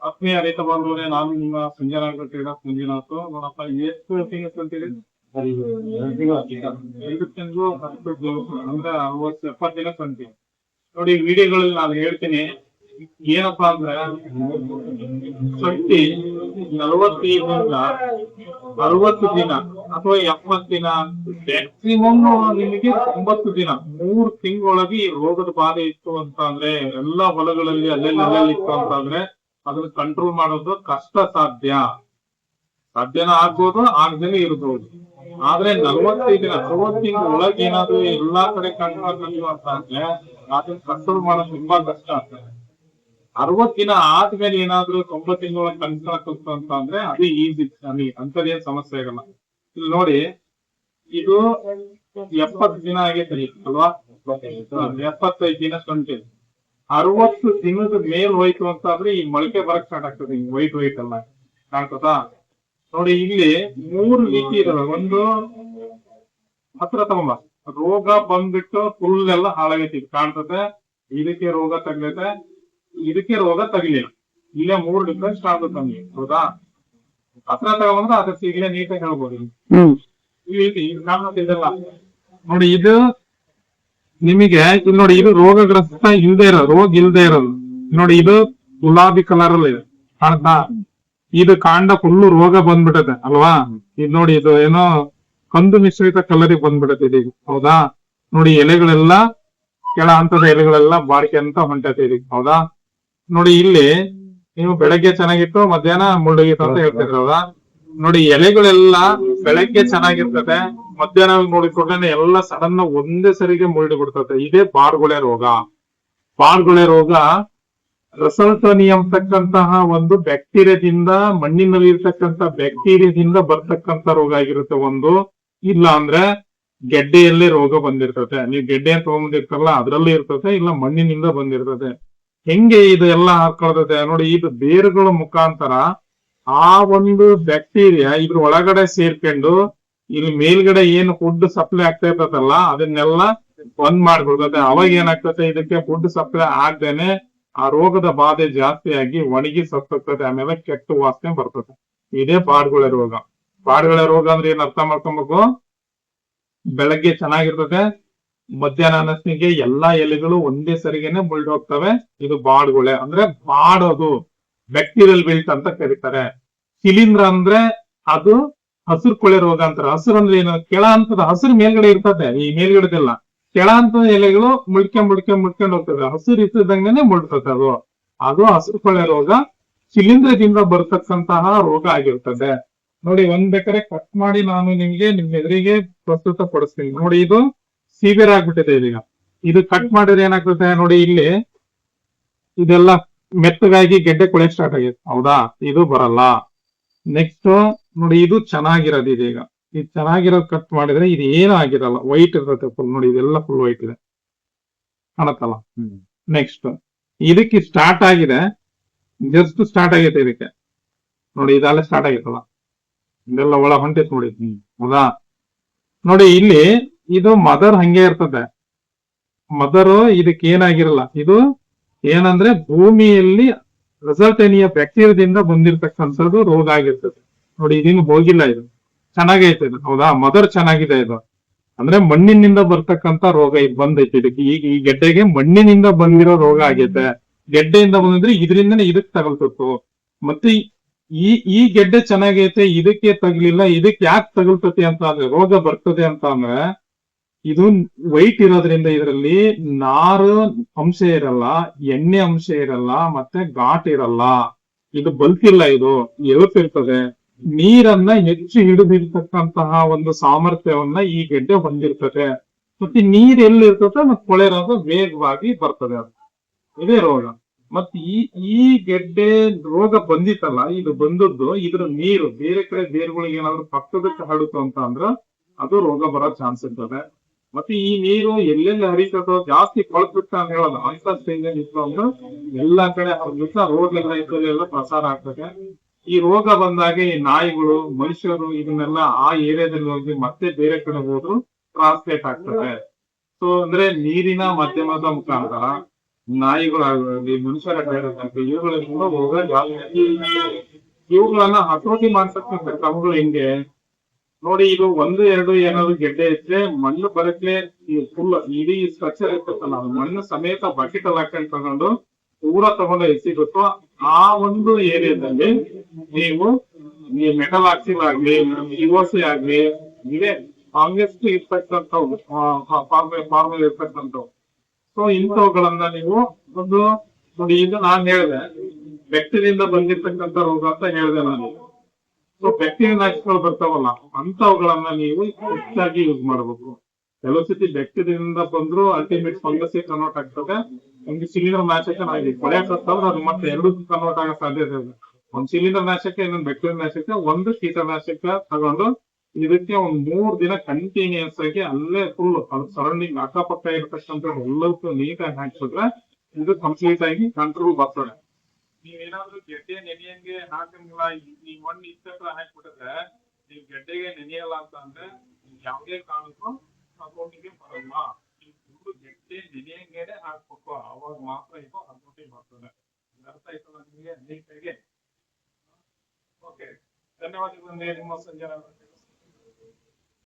ಆತ್ಮೀಯ ರೈತ ಬಾಂಧವರೇ, ನಾನು ನಿಮ್ಮ ಮಂಜುನಾಥ್. ನೋಡಪ್ಪ, ಎಷ್ಟು ತಿಂಗಳು ಕಲ್ತೀರಿ? 5 ತಿಂಗಳು 10 ದಿವಸ ಅಂದ್ರೆ 60-70 ದಿನ ಕಂತೀವಿ. ನೋಡಿ, ವಿಡಿಯೋಗಳಲ್ಲಿ ನಾನು ಹೇಳ್ತೀನಿ ಏನಪ್ಪಾ ಅಂದ್ರೆ, ಶಕ್ತಿ 45 60 ದಿನ ಅಥವಾ 70 ದಿನ, ಮ್ಯಾಕ್ಸಿಮಮ್ ನಿಮಗೆ 90 ದಿನ, 3 ತಿಂಗಳೊಳಗೆ ಈ ರೋಗದ ಬಾಧೆ ಇತ್ತು ಅಂತ ಅಂದ್ರೆ, ಎಲ್ಲಾ ಹೊಲಗಳಲ್ಲಿ ಅಲ್ಲೆಲ್ಲಿ ಇತ್ತು ಅಂತ ಅಂದ್ರೆ ಅದನ್ನ ಕಂಟ್ರೋಲ್ ಮಾಡೋದು ಕಷ್ಟ. ಸಾಧ್ಯನ ಆಗ್ಬೋದು, ಆಗದೇನೆ ಇರ್ಬೋದು. ಆದ್ರೆ 45 ದಿನ 60 ತಿಂಗಳ ಒಳಗೆ ಏನಾದ್ರು ಎಲ್ಲಾ ಕಡೆ ಕಂಡು ಅಂತ ಅಂದ್ರೆ ಅದನ್ನ ಕಂಟ್ರೋಲ್ ಮಾಡೋದು ತುಂಬಾ ಕಷ್ಟ ಆಗ್ತದೆ. 60 ದಿನ ಆದ್ಮೇಲೆ ಏನಾದ್ರು 90 ತಿಂಗಳ ಕನ್ಸು ಅಂತ ಅಂದ್ರೆ ಅದು ಈಸಿ, ಅಂತದೇನ್ ಸಮಸ್ಯೆ ಆಗಲ್ಲ. ಇಲ್ಲಿ ನೋಡಿ, ಇದು 70 ದಿನ ಆಗೈತೆ ಅಲ್ವಾ? 75 ದಿನ ಕಂಟಿನ್ಯೂ. 60 ದಿನದ ಮೇಲ್ ಹೋಯ್ತು ಅಂತ ಅಂದ್ರೆ ಈ ಮೊಳಕೆ ಬರಕ್ ಸ್ಟಾರ್ಟ್ ಆಗ್ತದೆ. ವೈಟ್ ಎಲ್ಲ ಕಾಣ್ತದಾ? ನೋಡಿ, ಇಲ್ಲಿ 3 ರೀತಿ ಇದಾವೆ. ಒಂದು ಹತ್ರ ತಗೊಂಬ, ರೋಗ ಬಂದ್ಬಿಟ್ಟು ಫುಲ್ ಎಲ್ಲ ಹಾಳಾಗೈತಿ ಕಾಣ್ತದೆ. ಇದಕ್ಕೆ ರೋಗ ತಗ್ಲೈತೆ, ಇದಕ್ಕೆ ರೋಗ ತಗಲಿಲ್ಲ. ಇಲ್ಲೇ 3 ಡಿಫ್ರೆನ್ಸ್ ಕಾಣ್ತದೆ ನಮ್ಗೆ, ಹೌದಾ? ಹತ್ರ ತಗೊಂಡ್ರೆ ಅದಕ್ಕೆ ಇಲ್ಲೇ ನೀಟಾಗಿ ಹೇಳ್ಬೋದು. ಇಲ್ಲಿ ಕಾಣ್ತಿದ್ದಲ್ಲ ನೋಡಿ, ಇದು ನಿಮಗೆ ಇಲ್ಲಿ ನೋಡಿ, ಇದು ರೋಗಗ್ರಸ್ತ ಇಲ್ದೇ ಇರೋದು, ರೋಗ ಇಲ್ದೇ ಇರೋದು ನೋಡಿ. ಇದು ಗುಲಾಬಿ ಕಲರ್ ಅಲ್ಲಿ ಇದೆ, ಕಾಣ್ತಾ? ಇದು ಕಾಂಡ ಫುಲ್ಲು ರೋಗ ಬಂದ್ಬಿಟ್ಟದೆ ಅಲ್ವಾ? ಇದು ನೋಡಿ, ಇದು ಏನೋ ಕಂದು ಮಿಶ್ರಿತ ಕಲರಿಗೆ ಬಂದ್ಬಿಡತ್ತೆ ಇದೀಗ, ಹೌದಾ? ನೋಡಿ, ಎಲೆಗಳೆಲ್ಲ ಕೆಳ ಹಂತದ ಎಲೆಗಳೆಲ್ಲ ಬಾಡಿಕೆ ಅಂತ ಹೊಂಟತೆ ಇದೀಗ, ಹೌದಾ? ನೋಡಿ, ಇಲ್ಲಿ ನೀವು ಬೆಳಗ್ಗೆ ಚೆನ್ನಾಗಿತ್ತು, ಮಧ್ಯಾಹ್ನ ಮುಳ್ಳುಗಿತ್ತು ಅಂತ ಹೇಳ್ತಿದ್ರ, ಹೌದಾ? ನೋಡಿ, ಎಲೆಗಳೆಲ್ಲ ಬೆಳಗ್ಗೆ ಚೆನ್ನಾಗಿರ್ತದೆ, ಮಧ್ಯಾಹ್ನ ನೋಡಿಕೊಂಡ್ರೆ ಎಲ್ಲ ಸಡನ್ ಒಂದೇ ಸರಿಗೆ ಮುಳ್ಳು ಬಿಡ್ತದೆ. ಇದೇ ಬಾರ್ಗೊಳೆ ರೋಗ. ಬಾರ್ಗೊಳೆ ರೋಗ ರಸಲ್ಟೋನಿ ಅಂತಕ್ಕಂತಹ ಒಂದು ಬ್ಯಾಕ್ಟೀರಿಯಾದಿಂದ, ಮಣ್ಣಿನಲ್ಲಿ ಇರ್ತಕ್ಕಂಥ ಬ್ಯಾಕ್ಟೀರಿಯಾದಿಂದ ಬರ್ತಕ್ಕಂಥ ರೋಗ ಆಗಿರುತ್ತೆ ಒಂದು. ಇಲ್ಲ ಅಂದ್ರೆ ಗೆಡ್ಡೆಯಲ್ಲೇ ರೋಗ ಬಂದಿರ್ತದೆ. ನೀವು ಗೆಡ್ಡೆ ತಗೊಂಡ್ಬಂದಿರ್ತಾರಲ್ಲ ಅದ್ರಲ್ಲೂ ಇರ್ತದೆ, ಇಲ್ಲ ಮಣ್ಣಿನಿಂದ ಬಂದಿರ್ತದೆ. ಹೆಂಗೆ ಇದು ಎಲ್ಲ ಹಾಕೊಳ್ತದೆ ನೋಡಿ, ಇದು ಬೇರುಗಳ ಮುಖಾಂತರ ಆ ಒಂದು ಬ್ಯಾಕ್ಟೀರಿಯಾ ಇದ್ರ ಒಳಗಡೆ ಸೇರ್ಕೊಂಡು ಇಲ್ಲಿ ಮೇಲ್ಗಡೆ ಏನು ಫುಡ್ ಸಪ್ಲೈ ಆಗ್ತಾ ಇರ್ತದಲ್ಲ ಅದನ್ನೆಲ್ಲ ಬಂದ್ ಮಾಡ್ಕೊಳ್ತದೆ. ಅವಾಗ ಏನಾಗ್ತದೆ, ಇದಕ್ಕೆ ಫುಡ್ ಸಪ್ಲೈ ಆಗ್ದೇನೆ ಆ ರೋಗದ ಬಾಧೆ ಜಾಸ್ತಿ ಆಗಿ ಒಣಗಿ ಸತ್ತೋಗ್ತದೆ. ಆಮೇಲೆ ಕೆಟ್ಟ ವಾಸನೆ ಬರ್ತದೆ. ಇದೇ ಬಾಡ್ಗೊಳೆ ರೋಗ. ಬಾಡ್ಗೊಳೆ ರೋಗ ಅಂದ್ರೆ ಏನ್ ಅರ್ಥ ಮಾಡ್ಕೊಬೇಕು? ಬೆಳಗ್ಗೆ ಚೆನ್ನಾಗಿರ್ತದೆ, ಮಧ್ಯಾಹ್ನ ಅನ್ನಿಸ್ನಿಗೆ ಎಲ್ಲಾ ಎಲೆಗಳು ಒಂದೇ ಸರಿಗೆನೆ ಮುಳ್ದೋಗ್ತವೆ. ಇದು ಬಾಡ್ಗೊಳೆ ಅಂದ್ರೆ ಬಾಡೋದು, ಬ್ಯಾಕ್ಟೀರಿಯಲ್ ವಿಲ್ಟ್ ಅಂತ ಕರೀತಾರೆ. ಶಿಲೀಂಧ್ರ ಅಂದ್ರೆ ಅದು ಹಸಿರು ಕೊಳೆ ರೋಗ ಅಂತಾರೆ. ಹಸಿರು ಅಂದ್ರೆ ಏನು? ಕೆಳ ಹಂತದ ಹಸಿರು ಮೇಲ್ಗಡೆ ಇರ್ತದೆ, ಈ ಮೇಲ್ಗಡೆದೆಲ್ಲ ಕೆಳ ಹಂತದ ಎಲೆಗಳು ಮುಳ್ಕೊಂಡು ಹೋಗ್ತದೆ. ಹಸಿರು ಇರ್ತದಂಗನೆ ಮುಳ್ತದೆ ಅದು. ಅದು ಹಸಿರು ಕೊಳೆ ರೋಗ, ಶಿಲೀಂಧ್ರದಿಂದ ಬರ್ತಕ್ಕಂತಹ ರೋಗ ಆಗಿರ್ತದೆ. ನೋಡಿ, ಒಂದ್ ಬೇಕಾರೆ ಕಟ್ ಮಾಡಿ ನಾನು ನಿಮ್ಗೆ ನಿಮ್ ಎದುರಿಗೆ ಪ್ರಸ್ತುತ ಪಡಿಸ್ತೀನಿ. ನೋಡಿ, ಇದು ಸಿವಿಯರ್ ಆಗ್ಬಿಟ್ಟಿದೆ ಇದೀಗ. ಇದು ಕಟ್ ಮಾಡಿದ್ರೆ ಏನಾಗ್ತದೆ ನೋಡಿ, ಇಲ್ಲಿ ಇದೆಲ್ಲ ಮೆತ್ತಗಾಗಿ ಗೆಡ್ಡೆ ಕೊಳೆಕ್ ಸ್ಟಾರ್ಟ್ ಆಗಿದೆ, ಹೌದಾ? ಇದು ಬರಲ್ಲ. ನೆಕ್ಸ್ಟ್ ನೋಡಿ, ಇದು ಚೆನ್ನಾಗಿರೋದು ಇದೀಗ. ಇದು ಚೆನ್ನಾಗಿರೋದು ಕಟ್ ಮಾಡಿದ್ರೆ ಇದು ಏನು ಆಗಿರಲ್ಲ, ವೈಟ್ ಇರ್ತದೆ ಫುಲ್. ನೋಡಿ, ಇದೆಲ್ಲ ಫುಲ್ ವೈಟ್ ಇದೆ, ಕಾಣತ್ತಲ್ಲ? ನೆಕ್ಸ್ಟ್ ಇದಕ್ಕೆ ಸ್ಟಾರ್ಟ್ ಆಗಿದೆ, ಜಸ್ಟ್ ಸ್ಟಾರ್ಟ್ ಆಗೈತೆ ಇದಕ್ಕೆ. ನೋಡಿ, ಇದೆಲ್ಲ ಸ್ಟಾರ್ಟ್ ಆಗೈತಲ್ಲ, ಇದೆಲ್ಲ ಒಳ ಹೊಂಟೈತೆ ನೋಡಿ, ಹೌದಾ? ನೋಡಿ, ಇಲ್ಲಿ ಇದು ಮದರ್ ಹಂಗೆ ಇರ್ತದೆ. ಮದರ್ ಇದಕ್ಕೆ ಏನಾಗಿರಲ್ಲ. ಇದು ಏನಂದ್ರೆ ಭೂಮಿಯಲ್ಲಿ ರೆಸಲ್ಟೇನಿಯಾ ಬ್ಯಾಕ್ಟೀರಿಯಾದಿಂದ ಬಂದಿರತಕ್ಕಂಥದ್ದು ರೋಗ ಆಗಿರ್ತದೆ. ನೋಡಿ, ಇದಿನ್ನು ಹೋಗಿಲ್ಲ, ಇದು ಚೆನ್ನಾಗೈತೆ ಇದು, ಹೌದಾ? ಮದರ್ ಚೆನ್ನಾಗಿದೆ. ಇದು ಅಂದ್ರೆ ಮಣ್ಣಿನಿಂದ ಬರ್ತಕ್ಕಂಥ ರೋಗ ಇದು ಬಂದೈತೆ ಇದಕ್ಕೆ. ಈಗ ಈ ಗೆಡ್ಡೆಗೆ ಮಣ್ಣಿನಿಂದ ಬಂದಿರೋ ರೋಗ ಆಗೈತೆ. ಗೆಡ್ಡೆಯಿಂದ ಬಂದಿದ್ರೆ ಇದರಿಂದನೇ ಇದಕ್ ತಗಲ್ತಿತ್ತು. ಮತ್ತೆ ಈ ಗೆಡ್ಡೆ ಚೆನ್ನಾಗೈತೆ, ಇದಕ್ಕೆ ತಗಲಿಲ್ಲ. ಇದಕ್ಕೆ ಯಾಕೆ ತಗಲ್ತತಿ ಅಂತ ಅಂದ್ರೆ, ರೋಗ ಬರ್ತದೆ ಅಂತ ಅಂದ್ರೆ, ಇದು ವೈಟ್ ಇರೋದ್ರಿಂದ ಇದರಲ್ಲಿ ನಾರು ಅಂಶ ಇರಲ್ಲ, ಎಣ್ಣೆ ಅಂಶ ಇರಲ್ಲ, ಮತ್ತೆ ಘಾಟ್ ಇರಲ್ಲ. ಇದು ಬಲ್ತಿಲ್ಲ, ಇದು ಎಳುತ್ತಿರ್ತದೆ. ನೀರನ್ನ ಹೆಚ್ಚು ಹಿಡಿದಿರ್ತಕ್ಕಂತಹ ಒಂದು ಸಾಮರ್ಥ್ಯವನ್ನ ಈ ಗೆಡ್ಡೆ ಹೊಂದಿರ್ತದೆ. ಮತ್ತೆ ನೀರ್ ಎಲ್ಲಿರ್ತದೆ ಮತ್ತೆ ಕೊಳೆ ರೋಗ ವೇಗವಾಗಿ ಬರ್ತದೆ. ಅದು ಇದೇ ರೋಗ. ಮತ್ತೆ ಈ ಗೆಡ್ಡೆ ರೋಗ ಬಂದಿತ್ತಲ್ಲ, ಇದು ಬಂದದ್ದು ಇದ್ರ ನೀರು ಬೇರೆ ಕಡೆ ಬೇರುಗಳಿಗೆ ಏನಾದ್ರು ಪಕ್ಕದಕ್ಕೆ ಹರಡುತ್ತೋ ಅಂತ ಅಂದ್ರ ಅದು ರೋಗ ಬರೋ ಚಾನ್ಸ್ ಇರ್ತದೆ. ಮತ್ತೆ ಈ ನೀರು ಎಲ್ಲೆಲ್ಲಿ ಹರಿತದೋ, ಜಾಸ್ತಿ ಕೊಳದ್ಬಿಟ್ಟ ಅಂತ ಹೇಳೋದು ಅಂತ ಸ್ಟೇಜ್ ಇತ್ತು ಅಂದ್ರೆ ಎಲ್ಲಾ ಕಡೆ ಹರಿದ್ಬಿಟ್ಟ ರೋಗ ಎಲ್ಲ ಪ್ರಸಾರ ಆಗ್ತದೆ. ಈ ರೋಗ ಬಂದಾಗ ಈ ನಾಯಿಗಳು, ಮನುಷ್ಯರು ಇದನ್ನೆಲ್ಲ ಆ ಏರಿಯಾದಲ್ಲಿ ಹೋಗಿ ಮತ್ತೆ ಬೇರೆ ಕಡೆ ಹೋದ್ರು ಟ್ರಾನ್ಸ್ಲೇಟ್ ಆಗ್ತದೆ. ಸೊ ಅಂದ್ರೆ ನೀರಿನ ಮಾಧ್ಯಮದ ಮುಖಾಂತರ ನಾಯಿಗಳಾಗಲಿ ಮನುಷ್ಯರಾಗಲಿ ಇವುಗಳಿಂದ ರೋಗ ಜಾಸ್ತಿ. ಇವುಗಳನ್ನ ಹತೋಟಿ ಮಾಡ್ತಕ್ಕಂಥ ಕ್ರಮಗಳು ಹೆಂಗೆ ನೋಡಿ, ಇದು ಒಂದು ಎರಡು ಏನಾದ್ರು ಗೆಡ್ಡೆ ಇದ್ರೆ ಮಣ್ಣು ಬರಕ್ಲೆ ಫುಲ್ ಇಡೀ ಸ್ಟ್ರಕ್ಚರ್ ಇರ್ತಕ್ಕಲ್ಲ, ಮಣ್ಣು ಸಮೇತ ಬಕೆಟ್ ಅಲ್ಲಿ ಹಾಕೊಂಡು ತಗೊಂಡು ಪೂರ ತಗೊಂಡು ಎಸಿಬಿಟ್ಟು ಆ ಒಂದು ಏರಿಯಾದಲ್ಲಿ ನೀವು ಈ ಮೆಟಲ್ ಆಕ್ಸಿಲ್ ಆಗ್ಲಿ ಇಒಸಿ ಆಗ್ಲಿ ಇವೆ ಫಾಂಗಸ್ ಇರ್ತಕ್ಕಂಥವು ಫಾರ್ಮಲ್ ಇರ್ತಕ್ಕಂಥವು. ಸೊ ಇಂಥವುಗಳನ್ನ ನೀವು ಒಂದು ನೋಡಿ, ಇದು ನಾನ್ ಹೇಳಿದೆ ಬೆಕ್ಟದಿಂದ ಬಂದಿರ್ತಕ್ಕಂಥ ರೋಗ ಅಂತ ಹೇಳಿದೆ ನಾನು. ಸೊ ಬ್ಯಾಕ್ಟೀರಿಯಾ ನಾಶಕಗಳು ಬರ್ತಾವಲ್ಲ ಅಂತವುಗಳನ್ನ ನೀವು ಹೆಚ್ಚಾಗಿ ಯೂಸ್ ಮಾಡಬೇಕು. ಕೆಲವು ಸತಿ ಬ್ಯಾಕ್ಟೀರಿಯಿಂದ ಬಂದ್ರು ಅಲ್ಟಿಮೇಟ್ ಫಂಗಸ್ ಕನ್ವರ್ಟ್ ಆಗ್ತದೆ. ಒಂದು ಶಿಲೀಂಧ್ರ ನಾಶಕ ನಾವು ಕೊಳೆಯಾಕತ್ತಂದ್ರೆ ಅದು ಮತ್ತೆ ಎರಡು ಕನ್ವರ್ಟ್ ಆಗೋ ಸಾಧ್ಯತೆ ಇದೆ. ಒಂದ್ ಶಿಲೀಂಧ್ರ ನಾಶಕ, ಇನ್ನೊಂದು ಬ್ಯಾಕ್ಟೀರಿಯಾ ನಾಶಕ, ಒಂದು ಕೀಟನಾಶಕ ತಗೊಂಡು ಇದಕ್ಕೆ ಒಂದ್ 3 ದಿನ ಕಂಟಿನ್ಯೂಸ್ ಆಗಿ ಅಲ್ಲೇ ಫುಲ್ ಸರೌಂಡಿಂಗ್ ಅಕ್ಕಪಕ್ಕ ಇರತಕ್ಕಂಥ ಎಲ್ಲಕ್ಕೂ ನೀಟಾಗಿ ಹಾಕ್ಬಿಟ್ರೆ ಇದು ಕಂಪ್ಲೀಟ್ ಆಗಿ ಕಂಟ್ರೋಲ್ ಬರ್ತದೆ. ನೀವೇನಾದ್ರೂ ಗೆಡ್ಡೆ ನೆನೆಯಂಗೆ ಹಾಕಂಗಿಲ್ಲ, ಈ ಮಣ್ಣು ಇಷ್ಟತ್ರ ಹಾಕ್ಬಿಟ್ಟಿದ್ರೆ ನೀವು ಗೆಡ್ಡೆಗೆ ನೆನೆಯಲ್ಲ ಅಂತ ಅಂದ್ರೆ ಯಾವುದೇ ಕಾರಣಕ್ಕೂ ಹತೋಟಿಗೆ ಬರಲ್ಲ. ನೀವು ಫುಲ್ ಗೆಡ್ಡೆ ನೆನೆಯಂಗೆನೆ ಹಾಕ್ಬೇಕು, ಅವಾಗ ಮಾತ್ರ ಇದು ಹತೋಟಿ ಬರ್ತದೆ. ಅರ್ಥ ಆಯ್ತಲ್ಲ ನಿಮಗೆ ನೀಟಾಗಿ? ಓಕೆ, ಧನ್ಯವಾದಗಳು ನಿಮ್ಮ ಸಂಜೆ.